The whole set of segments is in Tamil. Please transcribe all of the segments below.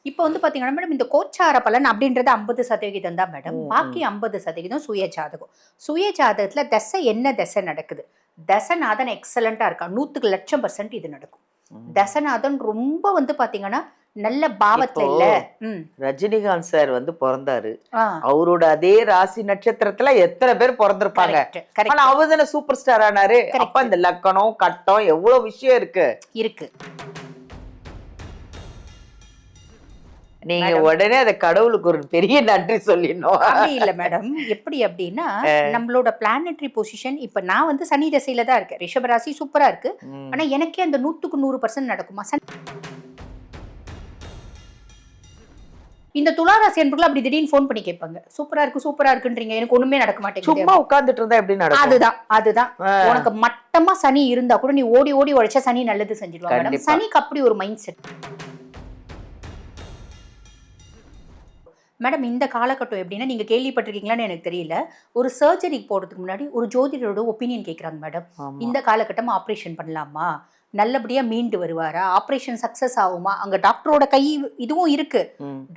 இப்ப வந்து பாத்தீங்கன்னா மேடம் இந்த கோச்சார பலன் அப்படின்றது 50% தான் மேடம். பாக்கி 50% சுய ஜாதகம். சுய ஜாதகத்துல தசை என்ன தசை நடக்குது? தசநாதன் எக்ஸலண்டா இருக்கா? 100% இது நடக்கும். தசநாதன் ரொம்ப வந்து பாத்தீங்கன்னா நல்ல பாவத்துல இல்ல. ரஜினிகாந்த் சார் வந்து பிறந்தாரு, அவரோட அதே ராசி நட்சத்திரத்துல எத்தனை பேர் பிறந்திருப்பாங்க. ஆனா அவர்தானே சூப்பர் ஸ்டார் ஆனாரு. அப்ப இந்த லக்கணம் கட்டம் எவ்வளவு விஷயம் இருக்கு. நீங்க உடனே அத கடவுளுக்கு ஒரு பெரிய நன்றி சொல்லிடணும். அப்படி இல்ல மேடம். எப்படி அப்படின்னா நம்மளோட பிளானட்டரி பொசிஷன் இப்ப நான் வந்து சனி திசையில தான் இருக்கேன். ரிஷபராசி சூப்பரா இருக்கு. ஆனா எனக்கே அந்த 100% நடக்குமா? இந்த துளாராசி அன்பர்கள் அப்படி திடீர்னு போன் பண்ணி கேட்பாங்க, சூப்பரா இருக்குன்றீங்க, எனக்கு ஒண்ணுமே நடக்க மாட்டேங்குது. சும்மா உட்கார்ந்துட்டு இருந்தா எப்படி நடக்கும்? அதுதான் உனக்கு மட்டமா சனி இருந்தா கூட நீ ஓடி ஓடி உழைச்சா சனி நல்லது செஞ்சிடுவாங்க மேடம். சனிக்கு அப்படி ஒரு மைண்ட் செட் மேடம். இந்த காலகட்டம் எப்படின்னா நீங்க கேள்விப்பட்டிருக்கீங்களான்னு எனக்கு தெரியல. ஒரு சர்ஜரிக்கு போறதுக்கு முன்னாடி ஒரு ஜோதிடரோட ஒப்பீனியன் கேட்கறாங்க மேடம். இந்த காலகட்டம் ஆபரேஷன் பண்ணலாமா, நல்லபடியா மீண்டு வருவாரா, ஆபரேஷன் சக்சஸ் ஆகுமா, அங்க டாக்டரோட கை இதுவும் இருக்கு.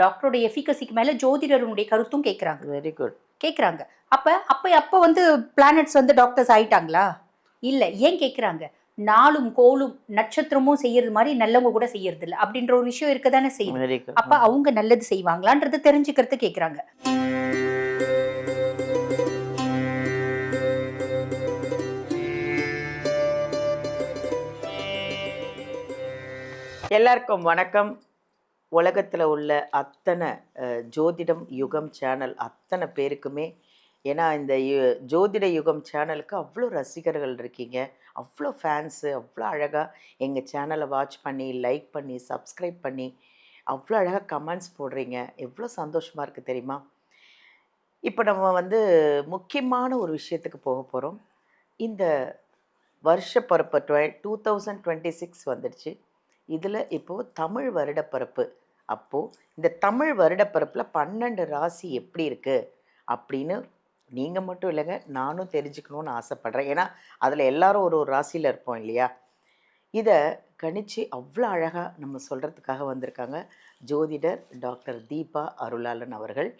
டாக்டரோட எஃபிகசிக்கு மேல ஜோதிடருடைய கருத்தும் கேட்கறாங்க. வெரி குட் கேட்கறாங்க. அப்ப வந்து பிளானட்ஸ் வந்து டாக்டர்ஸ் ஆயிட்டாங்களா? இல்ல. ஏன் கேட்கறாங்க? நாளும் கோளும் நட்சத்திரமும் செய்யறது மாதிரி நல்லவங்க கூட செய்யறது இல்ல அப்படின்ற ஒரு விஷயம் இருக்கதானே செய்யுது. அப்ப அவங்க நல்லது செய்வாங்களான்றது தெரிஞ்சுக்கிறது கேக்குறாங்க. எல்லாருக்கும் வணக்கம். உலகத்துல உள்ள அத்தனை ஜோதிடம் யுகம் சேனல் அத்தனை பேருக்குமே, ஏன்னா இந்த ஜோதிட யுகம் சேனலுக்கு அவ்வளோ ரசிகர்கள் இருக்கீங்க, அவ்வளோ ஃபேன்ஸு, அவ்வளோ அழகாக எங்கள் சேனலை வாட்ச் பண்ணி லைக் பண்ணி சப்ஸ்கிரைப் பண்ணி அவ்வளோ அழகாக கமெண்ட்ஸ் போடுறீங்க. எவ்வளோ சந்தோஷமாக இருக்குது தெரியுமா? இப்போ நம்ம வந்து முக்கியமான ஒரு விஷயத்துக்கு போக போகிறோம். இந்த வருஷப்பரப்பு 2026 வந்துடுச்சு. இதில் இப்போது தமிழ் வருடப்பரப்பு. அப்போது இந்த தமிழ் வருடப்பரப்பில் 12 ராசி எப்படி இருக்குது அப்படின்னு நீங்கள் மட்டும் இல்லைங்க, நானும் தெரிஞ்சுக்கணுன்னு ஆசைப்பட்றேன். ஏன்னா அதில் எல்லாரும் ஒரு ஒரு ராசியில் இருப்போம் இல்லையா? இதை கணிச்சு அவ்வளோ அழகாக நம்ம சொல்கிறதுக்காக வந்திருக்காங்க ஜோதிடர் டாக்டர் தீபா அருளாளன் அவர்கள்.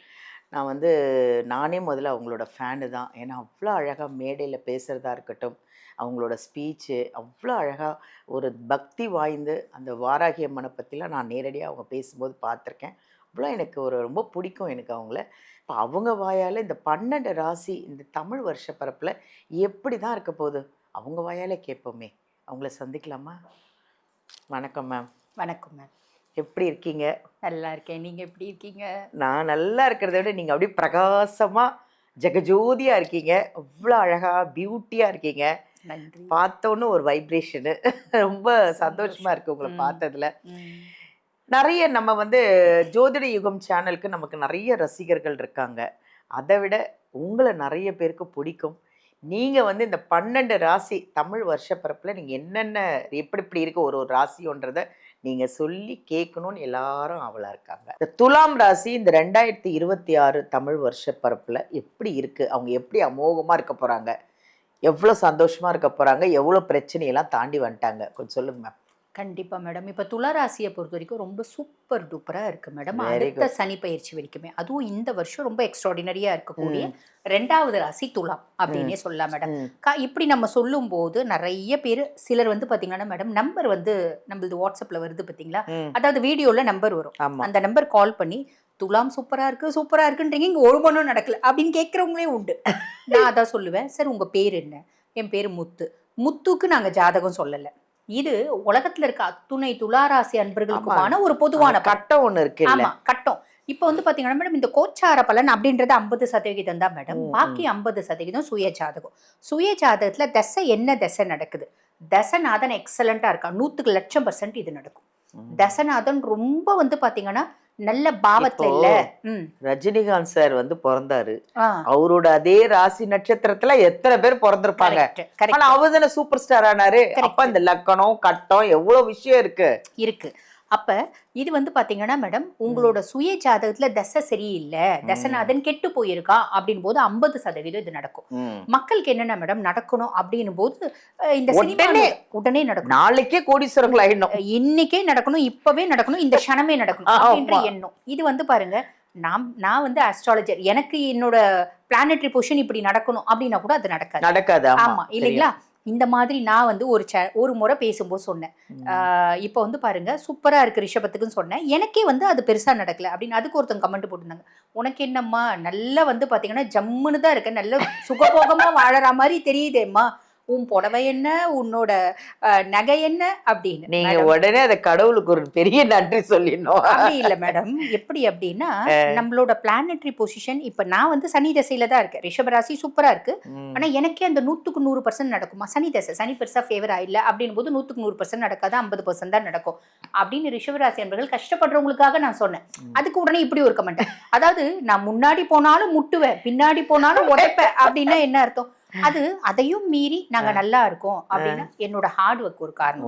நானே முதல்ல அவங்களோட ஃபேனு தான். ஏன்னா அவ்வளோ அழகாக மேடையில் பேசுகிறதா இருக்கட்டும், அவங்களோட ஸ்பீச்சு அவ்வளோ அழகாக ஒரு பக்தி வாய்ந்து, அந்த வாராகி அம்மனை பற்றிலாம் நான் நேரடியாக அவங்க பேசும்போது பார்த்துருக்கேன். அவ்வளோ எனக்கு ரொம்ப பிடிக்கும் எனக்கு அவங்கள. இப்போ அவங்க வாயால் இந்த 12 ராசி இந்த தமிழ் வருஷப்பரப்பில் எப்படி தான் இருக்க போகுது அவங்க வாயால் கேட்போமே. அவங்கள சந்திக்கலாமா? வணக்கம் மேம். வணக்கம் மேம். எப்படி இருக்கீங்க? நல்லா இருக்கேன். நீங்கள் எப்படி இருக்கீங்க? நான் நல்லா இருக்கிறத விட நீங்கள் அப்படியே பிரகாசமாக ஜெகஜோதியாக இருக்கீங்க. அவ்வளோ அழகாக பியூட்டியாக இருக்கீங்க. நன்றி. பார்த்தோன்னு ஒரு வைப்ரேஷனு ரொம்ப சந்தோஷமாக இருக்குது உங்களை பார்த்ததுல. நிறைய நம்ம ஜோதிட யுகம் சேனலுக்கு நமக்கு நிறைய ரசிகர்கள் இருக்காங்க. அதை விட உங்களை நிறைய பேருக்கு பிடிக்கும். நீங்கள் இந்த 12 ராசி தமிழ் வருஷப்பரப்பில் நீங்கள் என்னென்ன எப்படி இருக்குது ஒரு ஒரு ராசின்றதை நீங்கள் சொல்லி கேட்கணும்னு எல்லாரும் ஆவலாக இருக்காங்க. இந்த துலாம் ராசி இந்த 2026 தமிழ் வருஷப்பரப்பில் எப்படி இருக்குது, அவங்க எப்படி அமோகமாக இருக்க போகிறாங்க, எவ்வளோ சந்தோஷமாக இருக்க போகிறாங்க, எவ்வளோ பிரச்சனையெல்லாம் தாண்டி வந்துட்டாங்க, கொஞ்சம் சொல்லுங்க மேம். கண்டிப்பா மேடம். இப்ப துளாராசியை பொறுத்த வரைக்கும் ரொம்ப சூப்பர் டூப்பரா இருக்கு மேடம். அடுத்த சனி பயிற்சி வரைக்குமே, அதுவும் இந்த வருஷம் ரொம்ப எக்ஸ்ட்ராடினரியா இருக்கக்கூடிய 2வது ராசி துலாம் அப்படின்னே சொல்லலாம் மேடம். இப்படி நம்ம சொல்லும் போது நிறைய பேர் சிலர் பாத்தீங்கன்னா மேடம் நம்பர் நம்மளது வாட்ஸ்அப்ல வருது பாத்தீங்களா, அதாவது வீடியோல நம்பர் வரும், அந்த நம்பர் கால் பண்ணி துலாம் சூப்பரா இருக்குன்றீங்க, இங்க ஒரு மண்ணும் நடக்கல அப்படின்னு கேட்கறவங்களே உண்டு. நான் அதான் சொல்லுவேன், சார் உங்க பேர் என்ன? என் பேரு முத்துக்கு நாங்க ஜாதகம் சொல்லல. இது உலகத்துல இருக்க அத்துணை துளாராசி அன்பர்களுக்குமான ஒரு பொதுவான கட்டம் ஒண்ணு இருக்கு. ஆமா, கட்டம். இப்ப பாத்தீங்கன்னா மேடம் இந்த கோச்சார பலன் அப்படின்றது 50% தான் மேடம். பாக்கி 50% சுய ஜாதகம். சுய ஜாதகத்துல தசை என்ன தசை நடக்குது? தசநாதன் எக்ஸலண்டா இருக்கா? 100% இது நடக்கும். தசநாதன் ரொம்ப பாத்தீங்கன்னா நல்ல பாவத்துல இல்ல. ரஜினிகாந்த் சார் பிறந்தாரு, அவரோட அதே ராசி நட்சத்திரத்துல எத்தனை பேர் பிறந்திருப்பாங்க. ஆனா அவர்தானே சூப்பர் ஸ்டார் ஆனாரு. அப்ப இந்த லக்கணம் கட்டம் எவ்வளவு விஷயம் இருக்கு. அப்ப இது வந்து பாத்தீங்கன்னா மேடம் உங்களோட சுய ஜாதகத்துல தசை சரியில்லை, தசநாதன் கெட்டு போயிருக்கா அப்படின் போது 50% இது நடக்கும். மக்களுக்கு என்னன்னா மேடம் நடக்கணும் அப்படின்னும் போது இந்த சினிமா உடனே நடக்கும், நாளைக்கே கோடீஸ்வரர்கள் ஆயிடணும், இன்னைக்கே நடக்கணும், இப்பவே நடக்கணும், இந்த க்ஷணமே நடக்கணும் அப்படின்ற எண்ணம். இது வந்து பாருங்க, நான் வந்து அஸ்ட்ராலஜர், எனக்கு என்னோட பிளானட்டரி பொசிஷன் இப்படி நடக்கணும் அப்படின்னா கூட அது நடக்காது. ஆமா இல்லைங்களா? இந்த மாதிரி நான் வந்து ஒரு முறை பேசும்போது சொன்னேன், இப்போ வந்து பாருங்க சூப்பரா இருக்கு ரிஷபத்துக்குன்னு சொன்னேன், எனக்கே வந்து அது பெருசா நடக்கல அப்படின்னு. அதுக்கு ஒருத்தங்க கமெண்ட் போட்டிருந்தாங்க, உனக்கு என்னம்மா நல்லா வந்து பாத்தீங்கன்னா ஜம்முன்னு தான் இருக்க, நல்ல சுகபோகமா வாழற மாதிரி தெரியுதேம்மா, உன் புடவை என்ன, உன்னோட நகை என்ன அப்படின்னு. நீங்க உடனே அதை கடவுளுக்கு ஒரு பெரிய நன்றி சொல்லிடணும். அப்படி இல்ல மேடம், எப்படி அப்படின்னா நம்மளோட பிளானட்டரி பொசிஷன், இப்ப நான் வந்து சனி தசையில தான் இருக்கேன், ரிஷபராசி சூப்பரா இருக்கு, ஆனா எனக்கே அந்த 100% நடக்குமா? சனி தசை, சனி பெருசா ஃபேவர் ஆயில்ல அப்படின் போது 100% நடக்காது, 50% தான் நடக்கும் அப்படின்னு ரிஷபராசி என்பர்கள் கஷ்டப்படுறவங்களுக்காக நான் சொன்னேன். அதுக்கு உடனே இப்படி ஒரு கமெண்ட், அதாவது நான் முன்னாடி போனாலும் முட்டுவேன், பின்னாடி போனாலும் உடைப்பேன் அப்படின்னா என்ன அர்த்தம்? அது அதையும் மீறி நாங்க நல்லா இருக்கோம் அப்படின்னா என்னோட ஹார்ட் ஒர்க் ஒரு காரணம்.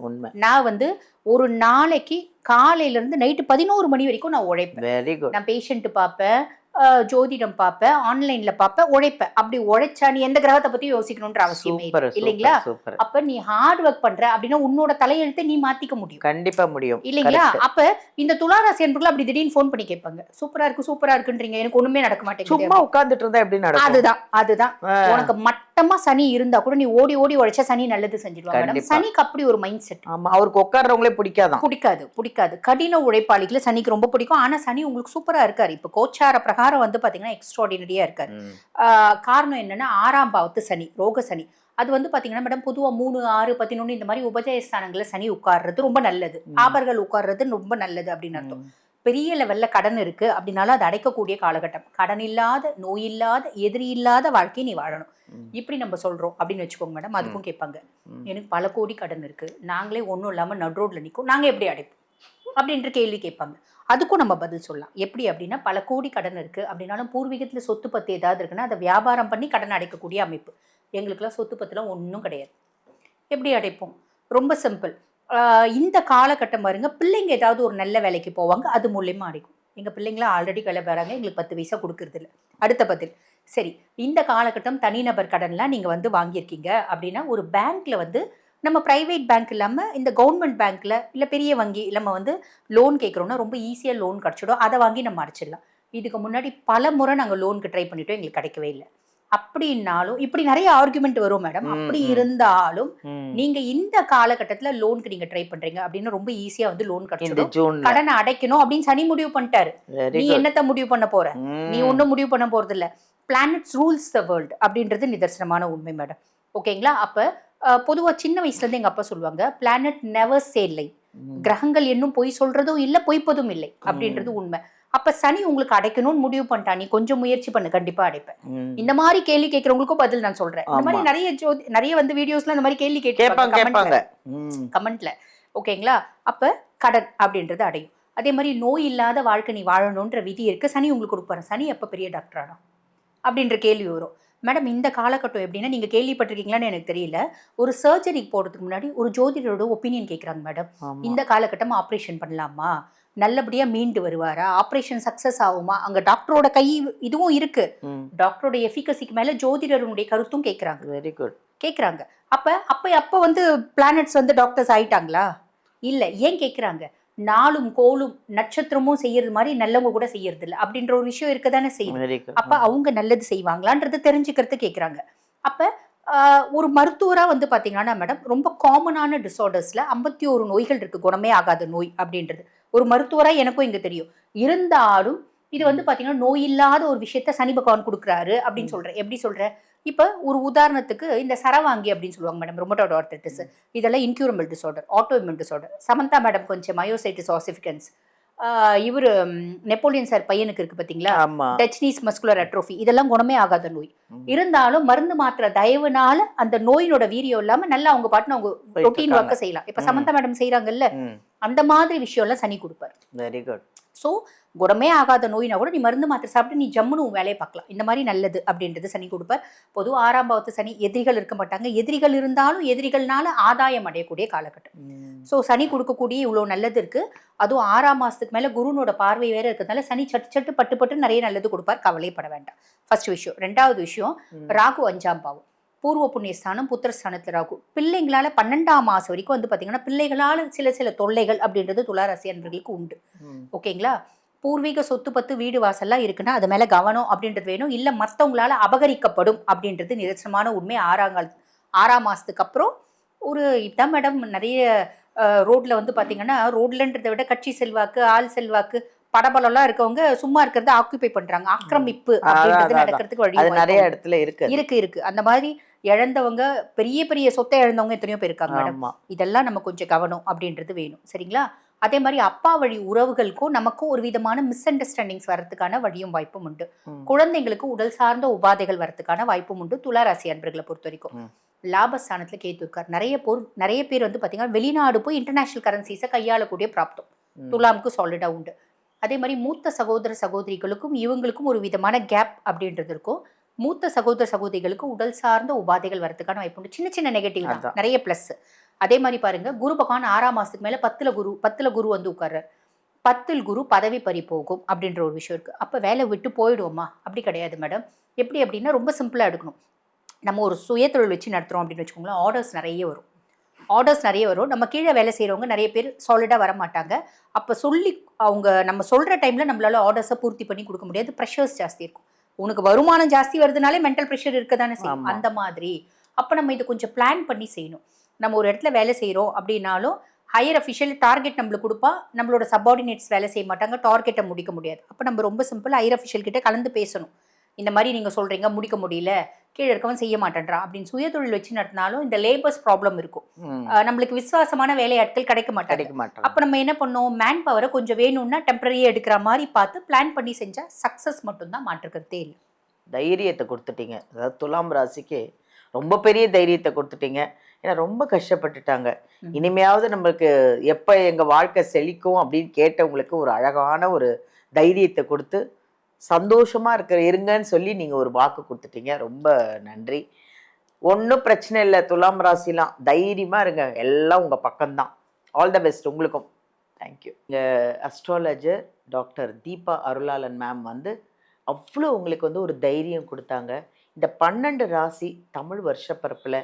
உண்மை. நான் வந்து ஒரு நாளைக்கு காலையில இருந்து நைட்டு 11 மணி வரைக்கும் நான் உழைப்பேன். Very good. நான் பேஷண்ட் பார்ப்பேன், ஜோதிடம் பார்ப்பேன், ஆன்லைன்ல பார்ப்பேன், உழைப்பேன். அப்படி உழைச்சா நீ எந்த கிரகத்தை பத்தி யோசிக்கணும்ன்ற அவசியமே இல்லைங்களா? அப்ப நீ ஹார்ட் ஒர்க் பண்ற அப்படின்னா உன்னோட தலையெழுத்தை நீ மாத்திக்க முடியும், கண்டிப்பா முடியும் இல்லைங்களா? அப்ப இந்த துளாராசி என்பர்கள் அப்படி திடீர்னு ஃபோன் பண்ணி கேட்பாங்க, சூப்பரா இருக்குன்றீங்க, எனக்கு ஒண்ணுமே நடக்க மாட்டேங்குது, சும்மா உட்கார்ந்துட்டு இருந்தா எப்படி நடக்கும்? அதுதான் உனக்கு மட்டமா சனி இருந்தா கூட நீ ஓடி ஓடி உழைச்சா சனி நல்லது செஞ்சிடுவாங்க. சனிக்கு அப்படி ஒரு மைண்ட் செட். ஆமா, அவருக்கு உட்கார்றவங்களே பிடிக்காது. கடின உழைப்பாளிகளை சனிக்கு ரொம்ப பிடிக்கும். ஆனா சனி உங்களுக்கு சூப்பரா இருக்காரு. இப்ப கோச்சார பிரகாரம் வந்து பாத்தீங்கன்னா எக்ஸ்ட்ராடினரியா இருக்காரு. காரணம் என்னன்னா 6ஆம் பாவத்து சனி, ரோக சனி. அது வந்து பாத்தீங்கன்னா மேடம் பொதுவா 3, 6, 11 இந்த மாதிரி உபஜயஸ்தானங்கள்ல சனி உட்கார்றது ரொம்ப நல்லது, ஆபர்கள் உட்கார்றது ரொம்ப நல்லது அப்படின்னு அர்த்தம். பெரிய லெவல்ல கடன் இருக்கு அப்படின்னாலும் அதை அடைக்கக்கூடிய காலகட்டம். கடன் இல்லாத, நோய் இல்லாத, எதிரி இல்லாத வாழ்க்கையை நீ வாழணும் இப்படி நம்ம சொல்றோம் அப்படின்னு வச்சுக்கோங்க மேடம். அதுக்கும் கேட்பாங்க, எனக்கு பல கோடி கடன் இருக்கு, நாங்களே ஒன்றும் இல்லாம நடுரோட்ல நிற்கும், நாங்க எப்படி அடைப்போம் அப்படின்ற கேள்வி கேட்பாங்க. அதுக்கும் நம்ம பதில் சொல்லலாம். எப்படி அப்படின்னா, பல கோடி கடன் இருக்கு அப்படின்னாலும் பூர்வீகத்துல சொத்து பத்து ஏதாவது இருக்குன்னா அதை வியாபாரம் பண்ணி கடன் அடைக்கக்கூடிய அமைப்பு. எங்களுக்குலாம் சொத்து பத்துலாம் ஒன்றும் கிடையாது, எப்படி அடைப்போம்? ரொம்ப சிம்பிள். இந்த காலகட்டம் பாருங்க, பிள்ளைங்க ஏதாவது ஒரு நல்ல வேலைக்கு போவாங்க, அது மூலியமா அடைக்கும். எங்க பிள்ளைங்களாம் ஆல்ரெடி கிளம்புறாங்க, எங்களுக்கு 10 பைசா கொடுக்கறது இல்லை. அடுத்த பதில், சரி இந்த காலகட்டம் தனிநபர் கடன்லாம் நீங்க வந்து வாங்கியிருக்கீங்க அப்படின்னா ஒரு பேங்க்ல வந்து நம்ம பிரைவேட் பேங்க் இல்லாம இந்த கவர்மெண்ட் பேங்க்ல இல்ல பெரிய வங்கி நம்ம வந்து லோன் கேட்குறோம்னா ரொம்ப ஈஸியா லோன் கிடைச்சிடும், அதை வாங்கி நம்ம அடைச்சிடலாம். இதுக்கு முன்னாடி பல முறை நாங்கள் லோனுக்கு ட்ரை பண்ணிட்டோம், எங்களுக்கு கிடைக்கவே இல்லை. அப்படின்னாலும் இப்படி நிறைய ஆர்குமெண்ட் வரும் மேடம். அப்படி இருந்தாலும் நீங்க இந்த காலகட்டத்துல லோனுக்கு நீங்க ட்ரை பண்றீங்க அப்படின்னா ரொம்ப ஈஸியா வந்து லோன் கிடைச்சிடும். கடனை அடைக்கணும் அப்படின்னு சனி முடிவு பண்ணிட்டாரு. நீ என்னத்த முடிவு பண்ண போற? நீ ஒன்னும் முடிவு பண்ண போறது இல்ல. பிளானட்ஸ் ரூல்ஸ் த வேர்ல்ட் அப்படின்றது நிதர்சனமான உண்மை மேடம். ஓகேங்களா? அப்ப பொதுவா சின்ன வயசுல இருந்து எங்க அப்பா சொல்லுவாங்க, பிளானட் நெவர் சே லை, கிரகங்கள் இன்னும் பொய் சொல்றதும் இல்லை பொய்ப்பதும் இல்லை அப்படின்றது உண்மை. அப்ப சனி உங்களுக்கு அடைக்கணும்னு முடிவு பண்ணிட்டா, நீ கொஞ்சம் முயற்சி பண்ணு, கண்டிப்பா அடைப்பேன். இந்த மாதிரி கேள்வி கேட்கறவங்களுக்கும் பதில் நான் சொல்றேன். இந்த மாதிரி நிறைய வந்து வீடியோஸ்ல இந்த மாதிரி கேள்வி கேட்பாங்க கமெண்ட்ல. ஓகேங்களா? அப்ப கடன் அப்படின்றது அடையும். அதே மாதிரி நோய் இல்லாத வாழ்க்கை நீ வாழணும்ன்ற விதி இருக்கு, சனி உங்களுக்கு கொடுப்பாரு. சனி எப்ப பெரிய டாக்டர் ஆனா அப்படின்ற கேள்வி வரும் மேடம். இந்த காலகட்டம் எப்படின்னா, நீங்க கேள்விப்பட்டிருக்கீங்களான்னு எனக்கு தெரியல, ஒரு சர்ஜரிக்கு போறதுக்கு முன்னாடி ஒரு ஜோதிடரோட ஒப்பீனியன் கேட்கறாங்க மேடம். இந்த காலகட்டம் ஆப்ரேஷன் பண்ணலாமா, நல்லபடியா மீண்டு வருவாரா, ஆப்ரேஷன் சக்சஸ் ஆகுமா, அங்க டாக்டரோட கை இதுவும் இருக்கு, டாக்டரோட எஃபிகசிக்கு மேல ஜோதிடருடைய கருத்தும் கேட்கறாங்க. வெரி குட் கேட்கறாங்க. அப்ப வந்து பிளானட்ஸ் வந்து டாக்டர்ஸ் ஆயிட்டாங்களா? இல்ல. ஏன் கேட்கறாங்க? நாளும் கோளும் நட்சத்திரமும் செய்யறது மாதிரி நல்லவங்க கூட செய்யறது இல்லை அப்படின்ற ஒரு விஷயம் இருக்கதானே செய்யுது. அப்ப அவங்க நல்லது செய்வாங்களான்றது தெரிஞ்சுக்கிறது கேட்கறாங்க. அப்ப ஒரு மருத்துவரா வந்து பாத்தீங்கன்னா மேடம், ரொம்ப காமனான டிசார்டர்ஸ்ல 51 நோய்கள் இருக்கு, குணமே ஆகாத நோய் அப்படின்றது. ஒரு மருத்துவரா எனக்கும் இங்க தெரியும். இருந்தாலும் இது வந்து பாத்தீங்கன்னா நோய் இல்லாத ஒரு விஷயத்த சனி பகவான் கொடுக்குறாரு அப்படின்னு சொல்றேன். எப்படி சொல்றேன்? இப்ப ஒரு உதாரணத்துக்கு இந்த சரவாங்கி அப்படின்னு சொல்லுவாங்க மேடம், ரொமட்டோய்டு ஆர்த்ரைட்டிஸ், இதெல்லாம் incurable disorder, autoimmune disorder. Samantha madam கொஞ்சம் மயோசைட்டிஸ் ஆசிஃபிகன்ஸ், இவரு நெப்போலியன் சார் பையனுக்கு இருக்கு பாத்தீங்களா, டச்னீஸ் மஸ்குலர் அட்ரோஃபி, இதெல்லாம் குணமே ஆகாத நோய். இருந்தாலும் மருந்து மாத்திர தயவுனால அந்த நோயினோட வீரியம் இல்லாம நல்லா அவங்க பாட்டுன்னு அவங்க ரொட்டீன் ஒர்க்க செய்யலாம். இப்ப சமந்தா மேடம் செய்யறாங்கல்ல, அந்த மாதிரி விஷயம் எல்லாம் சனி கொடுப்பாரு. Very good. ஸோ குணமே ஆகாத நோயினா கூட நீ மருந்து மாத்திரை சாப்பிட்டு நீ ஜம்முன்னு உன் வேலையை பார்க்கலாம். இந்த மாதிரி நல்லது அப்படின்றது சனி கொடுப்பார். பொதுவாக 6ஆம் பாவத்து சனி எதிரிகள் இருக்க மாட்டாங்க. எதிரிகள் இருந்தாலும் எதிரிகள்னால ஆதாயம் அடையக்கூடிய காலகட்டம். ஸோ சனி கொடுக்கக்கூடிய இவ்வளோ நல்லது இருக்குது. அதுவும் 6ஆம் மாதத்துக்கு மேலே குருனோட பார்வை வேறு இருக்கிறதுனால சனி சட்டு பட்டு பட்டு நிறைய நல்லது கொடுப்பார். கவலைப்பட வேண்டாம். ஃபர்ஸ்ட் விஷயம். 2வது விஷயம், ராகு 5ஆம் பாவம், பூர்வ புண்ணியஸ்தானம், புத்திரஸ்தானத்தில் ராகு. பிள்ளைங்களால 12ஆம் மாதம் வரைக்கும் வந்து பார்த்தீங்கன்னா பிள்ளைகளால் சில தொல்லைகள் அப்படின்றது துளாராசி அன்பர்களுக்கு உண்டு. ஓகேங்களா? பூர்வீக சொத்து பத்து வீடு வாசல்லாம் இருக்குன்னா அது மேலே கவனம் அப்படின்றது வேணும். இல்லை மற்றவங்களால அபகரிக்கப்படும் அப்படின்றது நிதர்சனமான உண்மை. 6ஆம் மாதத்துக்கு அப்புறம் ஒரு இதான் மேடம் நிறைய ரோட்ல வந்து பார்த்தீங்கன்னா ரோட்லன்றதை விட கட்சி செல்வாக்கு, ஆள் செல்வாக்கு, படபலம்லாம் இருக்கவங்க சும்மா இருக்கிறத ஆக்குபை பண்றாங்க. ஆக்கிரமிப்பு அப்படின்றது நடக்கிறதுக்கு வழி நிறைய இடத்துல இருக்கு. அந்த மாதிரி இழந்தவங்க, பெரிய சொத்தை இழந்தவங்க எத்தனையோ பேர் இருக்காங்க மேடம். இதெல்லாம் நம்ம கொஞ்சம் கவனம் அப்படின்றது வேணும். சரிங்களா? அதே மாதிரி அப்பா வழி உறவுகளுக்கும் நமக்கும் ஒரு விதமான மிஸ் அண்டர்ஸ்டாண்டிங்ஸ் வரதுக்கான வழியும் வாய்ப்பும் உண்டு. குழந்தைங்களுக்கு உடல் சார்ந்த உபாதைகள் வரதுக்கான வாய்ப்பும் உண்டு. துளாராசி அன்பர்களை பொறுத்த வரைக்கும் லாபஸ்தானத்துல கேத்து இருக்கார். நிறைய பேர் வந்து பாத்தீங்கன்னா வெளிநாடு போய் இன்டர்நேஷனல் கரன்சிஸை கையாளக்கூடிய பிராப்தம் துலாமுக்கு சாலிடா உண்டு. அதே மாதிரி மூத்த சகோதர சகோதரிகளுக்கும் இவங்களுக்கும் ஒரு விதமான கேப் அப்படின்றது இருக்கும். மூத்த சகோதர சகோதரிகளுக்கு உடல் சார்ந்த உபாதைகள் வரதுக்கான வாய்ப்பு உண்டு. சின்ன நெகட்டிவ் தான், நிறைய பிளஸ். அதே மாதிரி பாருங்க, குரு பகவான் 6ஆம் மாசத்துக்கு மேல 10ல குரு வந்து உட்கார்றாரு. 10ல் குரு பதவி பறி போகும் அப்படின்ற ஒரு விஷயம் இருக்கு. அப்ப வேலை விட்டு போயிடுவோமா? அப்படி கிடையாது மேடம். எப்படி அப்படின்னா ரொம்ப சிம்பிளா எடுக்கணும். நம்ம ஒரு சுயதொழில் வச்சு நடத்துறோம் அப்படின்னு வச்சுக்கோங்களேன், ஆர்டர்ஸ் நிறைய வரும். நம்ம கீழே வேலை செய்கிறவங்க நிறைய பேர் சாலிடாக வர மாட்டாங்க. அப்போ நம்ம சொல்கிற டைமில் நம்மளால ஆர்டர்ஸை பூர்த்தி பண்ணி கொடுக்க முடியாது. ப்ரெஷர்ஸ் ஜாஸ்தி இருக்கும். உனக்கு வருமானம் ஜாஸ்தி வருதுனாலே மென்டல் ப்ரெஷர் இருக்க தானே செய்யும். அந்த மாதிரி அப்போ நம்ம இதை கொஞ்சம் பிளான் பண்ணி செய்யணும். நம்ம ஒரு இடத்துல வேலை செய்கிறோம் அப்படின்னாலும் ஹையர் அஃபிஷியல் டார்கெட் நம்மளுக்கு கொடுப்பா, நம்மளோட சப்பார்டினேட்ஸ் வேலை செய்ய மாட்டாங்க, டார்கெட்டை முடிக்க முடியாது. அப்போ நம்ம ரொம்ப சிம்பிள் ஹையர் அஃபிஷியல் கிட்ட கலந்து பேசணும். இந்த மாதிரி நீங்கள் சொல்கிறீங்க, முடிக்க முடியல, கீழே இருக்கவன் செய்ய மாட்டேன்றான் அப்படின்னு. சுயதொழில் வச்சு நடத்தினாலும் இந்த லேபர்ஸ் ப்ராப்ளம் இருக்கும். நம்மளுக்கு விசுவாசமான வேலையாட்கள் கிடைக்க மாட்டாங்க. அப்போ நம்ம என்ன பண்ணோம், மேன் பவரை கொஞ்சம் வேணும்னா டெம்பரரியாக எடுக்கிற மாதிரி பார்த்து பிளான் பண்ணி செஞ்சால் சக்ஸஸ் மட்டும்தான், மாற்றுக்கிறதே இல்லை. தைரியத்தை கொடுத்துட்டீங்க. அதாவது துலாம் ராசிக்கு ரொம்ப பெரிய தைரியத்தை கொடுத்துட்டீங்க. ஏன்னா ரொம்ப கஷ்டப்பட்டுட்டாங்க. இனிமையாவது நம்மளுக்கு எப்போ எங்கள் வாழ்க்கை செழிக்கும் அப்படின்னு கேட்டவங்களுக்கு ஒரு அழகான ஒரு தைரியத்தை கொடுத்து சந்தோஷமாக இருங்கன்னு சொல்லி நீங்கள் ஒரு வாக்கு கொடுத்துட்டீங்க. ரொம்ப நன்றி. ஒன்றும் பிரச்சனை இல்லை, துலாம் ராசிலாம் தைரியமாக இருங்க, எல்லாம் உங்கள் பக்கம்தான். ஆல் த பெஸ்ட் உங்களுக்கும். தேங்க்யூ. இங்கே அஸ்ட்ராலஜர் டாக்டர் தீபா அருளாளன் மேம் வந்து அவ்வளோ உங்களுக்கு வந்து ஒரு தைரியம் கொடுத்தாங்க. இந்த 12 ராசி தமிழ் வருஷப்பரப்பில்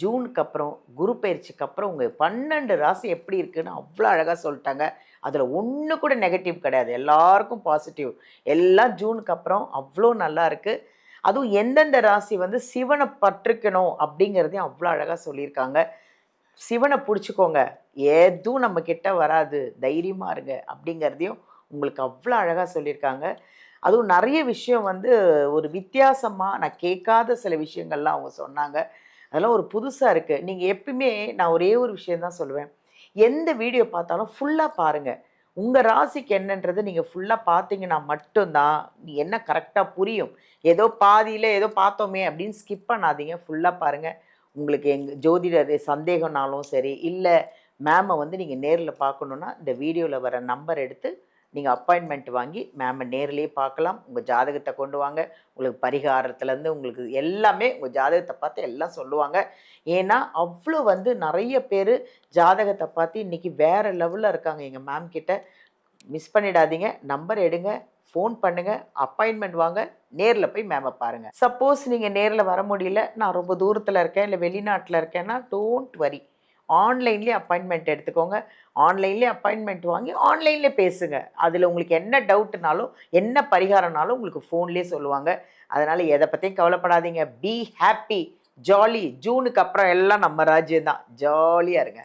ஜூனுக்கு அப்புறம் குரு பயிற்சிக்கு அப்புறம் உங்கள் 12 ராசி எப்படி இருக்குன்னு அவ்வளோ அழகாக சொல்லிட்டாங்க. அதில் ஒன்று கூட நெகட்டிவ் கிடையாது, எல்லாருக்கும் பாசிட்டிவ். எல்லாம் ஜூனுக்கு அப்புறம் அவ்வளோ நல்லா இருக்குது. அதுவும் எந்தெந்த ராசி வந்து சிவனை பற்றுக்கணும் அப்படிங்கிறதையும் அவ்வளோ அழகாக சொல்லியிருக்காங்க. சிவனை பிடிச்சிக்கோங்க, எதுவும் நம்ம கிட்ட வராது, தைரியமாக இருங்க அப்படிங்கிறதையும் உங்களுக்கு அவ்வளோ அழகாக சொல்லியிருக்காங்க. அதுவும் நிறைய விஷயம் வந்து ஒரு வித்தியாசமாக நான் கேட்காத சில விஷயங்கள்லாம் அவங்க சொன்னாங்க. அதெல்லாம் ஒரு புதுசாக இருக்குது. நீங்கள் எப்பயுமே நான் ஒரே ஒரு விஷயந்தான் சொல்லுவேன், எந்த வீடியோ பார்த்தாலும் ஃபுல்லாக பாருங்கள். உங்கள் ராசிக்கு என்னன்றது நீங்கள் ஃபுல்லாக பார்த்தீங்கன்னா மட்டும்தான் என்ன கரெக்டாக புரியும். ஏதோ பாதியில் ஏதோ பார்த்தோமே அப்படின்னு ஸ்கிப் பண்ணாதீங்க, ஃபுல்லாக பாருங்கள். உங்களுக்கு எங்கள் ஜோதிட சந்தேகம்னாலும் சரி, இல்லை மேமை வந்து நீங்கள் நேரில் பார்க்கணுன்னா இந்த வீடியோவில் வர நம்பர் எடுத்து நீங்கள் அப்பாயின்மெண்ட் வாங்கி மேமை நேரிலே பார்க்கலாம். உங்கள் ஜாதகத்தை கொண்டு வாங்க, உங்களுக்கு பரிகாரத்துலேருந்து உங்களுக்கு எல்லாமே உங்கள் ஜாதகத்தை பார்த்து எல்லாம் சொல்லுவாங்க. ஏன்னா அவ்வளோ வந்து நிறைய பேர் ஜாதகத்தை பார்த்து இன்றைக்கி வேறு லெவலில் இருக்காங்க எங்கள் மேம் கிட்ட. மிஸ் பண்ணிடாதீங்க, நம்பர் எடுங்க, ஃபோன் பண்ணுங்கள், அப்பாயின்மெண்ட் வாங்க, நேரில் போய் மேமை பாருங்கள். சப்போஸ் நீங்கள் நேரில் வர முடியல, நான் ரொம்ப தூரத்தில் இருக்கேன் இல்லை வெளிநாட்டில் இருக்கேன்னா டோன்ட் வரி, ஆன்லைன்லேயே அப்பாயின்மெண்ட் எடுத்துக்கோங்க. ஆன்லைன்லேயே அப்பாயின்மெண்ட் வாங்கி ஆன்லைன்லேயே பேசுங்க. அதில் உங்களுக்கு என்ன டவுட்னாலும் என்ன பரிகாரம்னாலும் உங்களுக்கு ஃபோன்லேயே சொல்லுவாங்க. அதனால் எதை பற்றியும் கவலைப்படாதீங்க. Be happy, jolly. ஜூனுக்கு அப்புறம் எல்லாம் நம்ம ராஜ்யம் தான், ஜாலியாக இருங்க.